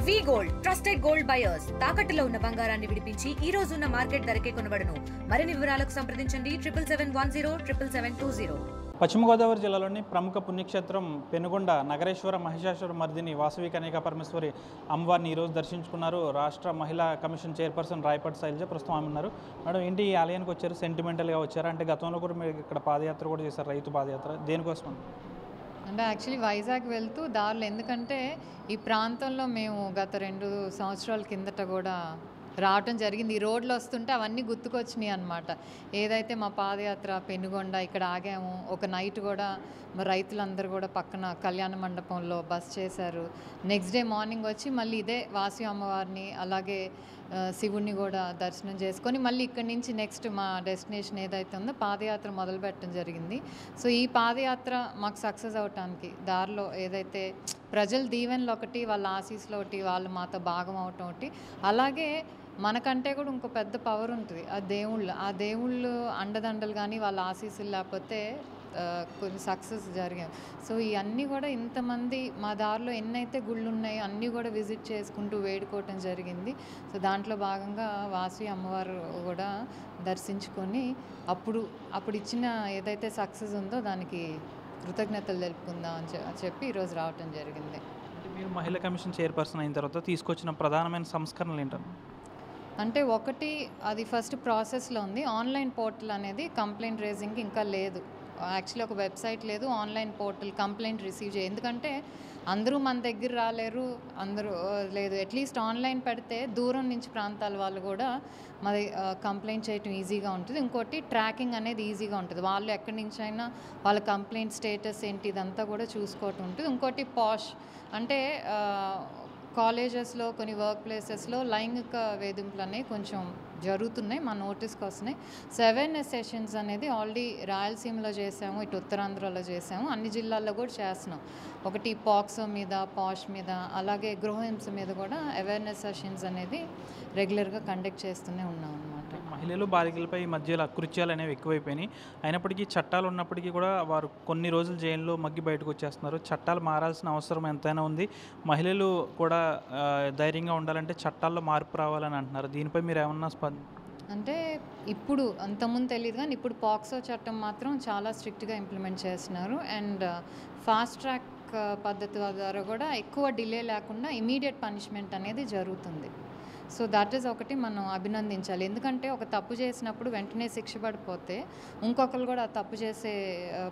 వి gold trusted gold buyers తాకట్టులో ఉన్న బంగారాన్ని విడిపించి ఈ రోజు ఉన్న మార్కెట్ ధరకే కొనబడును. మరిన్ని వివరాలకు సంప్రదించండి 7710772020. పశ్చిమ గోదావరి జిల్లాలోని ప్రముఖ పుణ్యక్షేత్రం పెనుగొండ నగరేశ్వర మహిషాసుర మర్దిని వాసవి కన్యకా పరమేశ్వరి అమ్మవారిని ఈరోజు దర్శించుకున్నారు. రాష్ట్ర మహిళా కమిషన్ చైర్పర్సన్ రాయపాటి శైలజ ప్రస్తుతం ఆమె ఉన్నారు. మేడం, ఏంటి ఈ ఆలయానికి వచ్చారు? సెంటిమెంటల్గా వచ్చారు అంటే గతంలో కూడా మీరు ఇక్కడ పాదయాత్ర కూడా చేశారు, రైతు పాదయాత్ర, దేనికోసం? అంటే యాక్చువల్లీ వైజాగ్ వెళ్తూ దారిలో, ఎందుకంటే ఈ ప్రాంతంలో మేము గత 2 సంవత్సరాల కిందట కూడా రావటం జరిగింది. ఈ రోడ్లు వస్తుంటే అవన్నీ గుర్తుకొచ్చినాయి అనమాట. ఏదైతే మా పాదయాత్ర పెనుగొండ ఇక్కడ ఆగాము, ఒక నైట్ కూడా మరి రైతులందరూ కూడా పక్కన కళ్యాణ మండపంలో బస్ చేశారు. నెక్స్ట్ డే మార్నింగ్ వచ్చి మళ్ళీ ఇదే వాసవి అమ్మవారిని అలాగే శివుణ్ణి కూడా దర్శనం చేసుకొని మళ్ళీ ఇక్కడి నుంచి నెక్స్ట్ మా డెస్టినేషన్ ఏదైతే ఉందో పాదయాత్ర మొదలు పెట్టడం జరిగింది. సో ఈ పాదయాత్ర మాకు సక్సెస్ అవటానికి దారిలో ఏదైతే ప్రజల దీవెనలు ఒకటి, వాళ్ళ ఆశీస్సులు ఒకటి, వాళ్ళు మాతో భాగం అవటం ఒకటి, అలాగే మనకంటే కూడా ఇంకో పెద్ద పవర్ ఉంటుంది ఆ దేవుళ్ళు అండదండలు కానీ వాళ్ళ ఆశీస్సులు లేకపోతే కొన్ని సక్సెస్ జరిగాయి. సో ఇవన్నీ కూడా ఇంతమంది మా దారిలో ఎన్నైతే గుళ్ళు ఉన్నాయో అన్నీ కూడా విజిట్ చేసుకుంటూ వేడుకోవటం జరిగింది. సో దాంట్లో భాగంగా వాసవి అమ్మవారు కూడా దర్శించుకొని అప్పుడు ఇచ్చిన ఏదైతే సక్సెస్ ఉందో దానికి కృతజ్ఞతలు తెలుపుకుందాం అని చెప్పి ఈరోజు రావటం జరిగింది. మీరు మహిళా కమిషన్ చైర్పర్సన్ అయిన తర్వాత తీసుకొచ్చిన ప్రధానమైన సంస్కరణలు ఏంటంటే? అంటే ఒకటి, అది ఫస్ట్ ప్రాసెస్లో ఉంది. ఆన్లైన్ పోర్టల్ అనేది కంప్లైంట్ రేజింగ్కి ఇంకా లేదు. యాక్చువల్లీ ఒక వెబ్సైట్ లేదు, ఆన్లైన్ పోర్టల్ కంప్లైంట్ రిసీవ్ ఎందుకంటే అందరూ మన దగ్గర రాలేరు, అందరూ లేదు. అట్లీస్ట్ ఆన్లైన్ పెడితే దూరం నుంచి ప్రాంతాల వాళ్ళు కూడా మరి కంప్లైంట్ చేయటం ఈజీగా ఉంటుంది. ఇంకోటి ట్రాకింగ్ అనేది ఈజీగా ఉంటుంది. వాళ్ళు ఎక్కడి నుంచి అయినా వాళ్ళ కంప్లైంట్ స్టేటస్ ఏంటి ఇదంతా కూడా చూసుకోవటం ఉంటుంది. ఇంకోటి పాష్ అంటే కాలేజెస్లో కొన్ని వర్క్ ప్లేసెస్లో లైంగిక వేధింపులు అనేవి కొంచెం జరుగుతున్నాయి, మా నోటీస్కి వస్తున్నాయి. సో అవేర్నెస్ సెషన్స్ అనేది ఆల్రెడీ రాయలసీమలో చేసాము, ఇటు ఉత్తరాంధ్రలో చేసాము, అన్ని జిల్లాల్లో కూడా చేస్తున్నాం. ఒకటి పాక్సో మీద, పాష్ మీద, అలాగే గృహహింస మీద కూడా అవేర్నెస్ సెషన్స్ అనేది రెగ్యులర్గా కండక్ట్ చేస్తూనే ఉన్నాం అన్నమాట. మహిళలు బాలికలపై ఈ మధ్యలో అకృత్యాలు అనేవి ఎక్కువైపోయినాయి. అయినప్పటికీ చట్టాలు ఉన్నప్పటికీ కూడా వారు కొన్ని రోజులు జైల్లో మగ్గి బయటకు వచ్చేస్తున్నారు. చట్టాలు మారాల్సిన అవసరం ఎంతైనా ఉంది. మహిళలు కూడా ధైర్యంగా ఉండాలంటే చట్టాల్లో మార్పు రావాలని అంటున్నారు. దీనిపై మీరు ఏమన్నా అంటే ఇప్పుడు అంతకుముందు తెలియదు కానీ ఇప్పుడు పాక్సో చట్టం మాత్రం చాలా స్ట్రిక్ట్గా ఇంప్లిమెంట్ చేస్తున్నారు. అండ్ ఫాస్ట్ ట్రాక్ పద్ధతి ద్వారా కూడా ఎక్కువ డిలే లేకుండా ఇమీడియట్ పనిష్మెంట్ అనేది జరుగుతుంది. సో దట్ ఈస్ ఒకటి మనం అభినందించాలి. ఎందుకంటే ఒక తప్పు చేసినప్పుడు వెంటనే శిక్ష పడిపోతే ఇంకొకరు కూడా తప్పు చేసే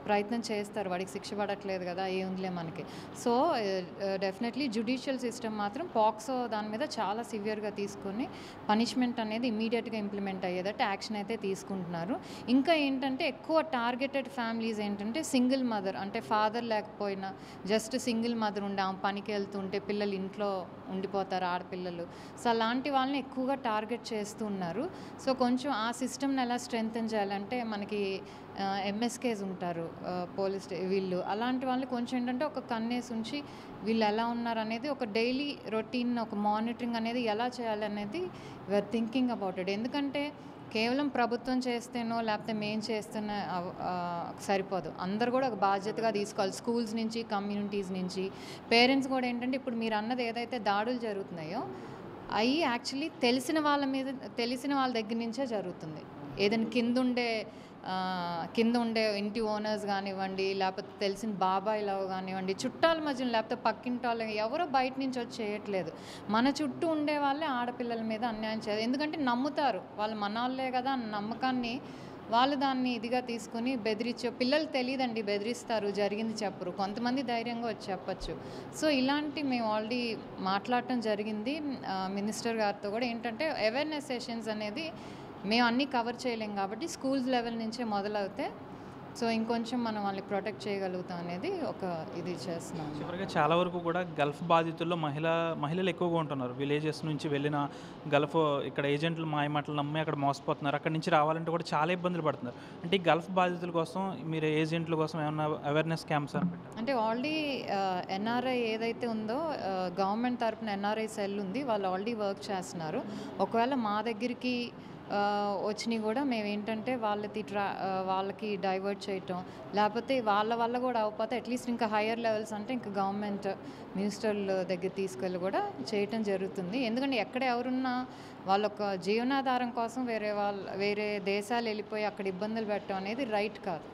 ప్రయత్నం చేస్తారు, వాడికి శిక్ష పడట్లేదు కదా ఏముందిలే మనకి. సో డెఫినెట్లీ జ్యుడిషియల్ సిస్టమ్ మాత్రం పాక్సో దాని మీద చాలా సివియర్గా తీసుకొని పనిష్మెంట్ అనేది ఇమీడియట్గా ఇంప్లిమెంట్ అయ్యేదట్టు యాక్షన్ అయితే తీసుకుంటున్నారు. ఇంకా ఏంటంటే ఎక్కువ టార్గెటెడ్ ఫ్యామిలీస్ ఏంటంటే సింగిల్ మదర్, అంటే ఫాదర్ లేకపోయినా జస్ట్ సింగిల్ మదర్ ఉండి ఆమె పనికి వెళ్తుంటే పిల్లలు ఇంట్లో ఉండిపోతారు, ఆడపిల్లలు. సో అలాంటి వాళ్ళని ఎక్కువగా టార్గెట్ చేస్తూ ఉన్నారు. సో కొంచెం ఆ సిస్టమ్ని ఎలా స్ట్రెంగ్తన్ చేయాలంటే మనకి ఎంఎస్కేస్ ఉంటారు పోలీస్ వీళ్ళు, అలాంటి వాళ్ళని కొంచెం ఏంటంటే ఒక కన్నేసి ఉంచి వీళ్ళు ఎలా ఉన్నారు అనేది ఒక డైలీ రొటీన్ ఒక మానిటరింగ్ అనేది ఎలా చేయాలనేది వీఆర్ థింకింగ్ అబౌట్ ఇట్. ఎందుకంటే కేవలం ప్రభుత్వం చేస్తేనో లేకపోతే మేము చేస్తున్న సరిపోదు, అందరు కూడా ఒక బాధ్యతగా తీసుకోవాలి. స్కూల్స్ నుంచి, కమ్యూనిటీస్ నుంచి, పేరెంట్స్ కూడా ఏంటంటే ఇప్పుడు మీరు అన్నది ఏదైతే దాడులు జరుగుతున్నాయో అవి యాక్చువల్లీ తెలిసిన వాళ్ళ దగ్గర నుంచే జరుగుతుంది. ఏదైనా కింద ఉండే ఇంటి ఓనర్స్ కానివ్వండి, లేకపోతే తెలిసిన బాబాయిలో కానివ్వండి, చుట్టాల మధ్యన లేకపోతే పక్కింటి వాళ్ళు ఎవరో బయట నుంచి వచ్చి చేయట్లేదు. మన చుట్టూ ఉండే వాళ్ళే ఆడపిల్లల మీద అన్యాయం చేయదు. ఎందుకంటే నమ్ముతారు, వాళ్ళు మన వాళ్ళే కదా అన్న నమ్మకాన్ని వాళ్ళు దాన్ని ఇదిగా తీసుకుని బెదిరించే పిల్లలు తెలియదండి, బెదిరిస్తారు, జరిగింది చెప్పరు, కొంతమంది ధైర్యంగా వచ్చి చెప్పచ్చు. సో ఇలాంటి మేము ఆల్రెడీ మాట్లాడటం జరిగింది మినిస్టర్ గారితో కూడా. ఏంటంటే అవేర్నెస్ సెషన్స్ అనేది మేము అన్నీ కవర్ చేయలేం కాబట్టి స్కూల్స్ లెవెల్ నుంచే మొదలవుతే సో ఇంకొంచెం మనం వాళ్ళని ప్రొటెక్ట్ చేయగలుగుతాం అనేది ఒక ఇది చేస్తున్నాం. చివరిగా చాలా వరకు కూడా గల్ఫ్ బాధితుల్లో మహిళలు ఎక్కువగా ఉంటున్నారు. విలేజెస్ నుంచి వెళ్ళిన గల్ఫ్ ఇక్కడ ఏజెంట్లు మాయమాటలు నమ్మి అక్కడ మోసపోతున్నారు. అక్కడి నుంచి రావాలంటే కూడా చాలా ఇబ్బందులు పడుతున్నారు. అంటే ఈ గల్ఫ్ బాధితుల కోసం మీరు ఏజెంట్ల కోసం ఏమన్నా అవేర్నెస్ క్యాంప్స్ అంటే ఆల్రెడీ ఎన్ఆర్ఐ ఏదైతే ఉందో గవర్నమెంట్ తరఫున ఎన్ఆర్ఐ సెల్ ఉంది, వాళ్ళు ఆల్రెడీ వర్క్ చేస్తున్నారు. ఒకవేళ మా దగ్గరికి వచ్చినాయి కూడా మేము ఏంటంటే వాళ్ళకి డైవర్ట్ చేయటం, లేకపోతే వాళ్ళ వల్ల కూడా అవ్వకపోతే అట్లీస్ట్ ఇంకా హయ్యర్ లెవెల్స్ అంటే ఇంకా గవర్నమెంట్ మినిస్టర్ల దగ్గర తీసుకెళ్ళి కూడా చేయటం జరుగుతుంది. ఎందుకంటే ఎక్కడ ఎవరున్నా వాళ్ళొక జీవనాధారం కోసం వేరే దేశాలు వెళ్ళిపోయి అక్కడ ఇబ్బందులు పెట్టడం అనేది రైట్ కాదు.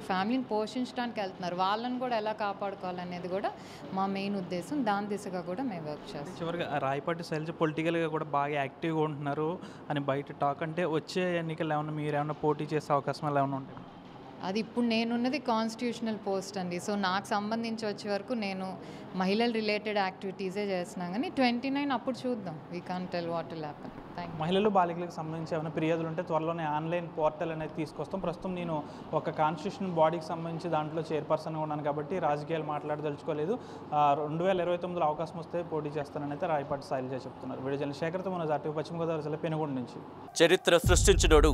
ఫ్యామిలీని పోషించడానికి వెళ్తున్నారు, వాళ్ళని కూడా ఎలా కాపాడుకోవాలనేది కూడా మా మెయిన్ ఉద్దేశం. దాని దిశగా కూడా మేము వర్క్ చేస్తాం. చివరిగా రాయపాటి శైలజ పొలిటికల్గా కూడా బాగా యాక్టివ్గా ఉంటున్నారు అని బయట టాక్. అంటే వచ్చే ఎన్నికలు ఏమన్నా మీరు ఏమైనా పోటీ చేసే అవకాశం ఏమైనా ఉంటాయి? అది ఇప్పుడు నేనున్నది కాన్స్టిట్యూషనల్ పోస్ట్ అండి. సో నాకు సంబంధించి వచ్చే వరకు నేను మహిళల రిలేటెడ్ యాక్టివిటీసే చేస్తున్నాను. కానీ 29 అప్పుడు చూద్దాం. We can tell what will happen. Thank you. మహిళలు బాలికలకు సంబంధించి ఏమైనా ఫిర్యాదులు ఉంటే త్వరలోనే ఆన్లైన్ పోర్టల్ అనేది తీసుకొస్తాం. ప్రస్తుతం నేను ఒక కాన్స్టిట్యూషన్ బాడీకి సంబంధించి దాంట్లో చైర్పర్సన్గా ఉన్నాను కాబట్టి రాజకీయాలు మాట్లాడదలుచుకోలేదు. 2029లో అవకాశం వస్తే పోటీ చేస్తానని అయితే రాయపాటి శైలజ చెప్తున్నారు. వీడియో శేఖర్తో మన ఆర్టీవీ పశ్చిమ గోదావరి జిల్లా పెనుగొండ నుంచి. చరిత్ర సృష్టించినోడు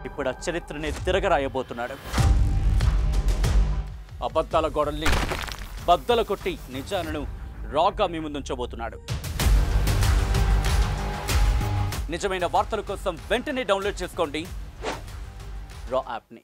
ఇప్పుడు ఆ చరిత్రని తిరగరాయబోతున్నాడు. అబద్ధాల గోడల్ని బద్దలు కొట్టి నిజాలను రాగా మీ ముందుంచబోతున్నాడు. నిజమైన వార్తల కోసం వెంటనే డౌన్లోడ్ చేసుకోండి రా యాప్ని.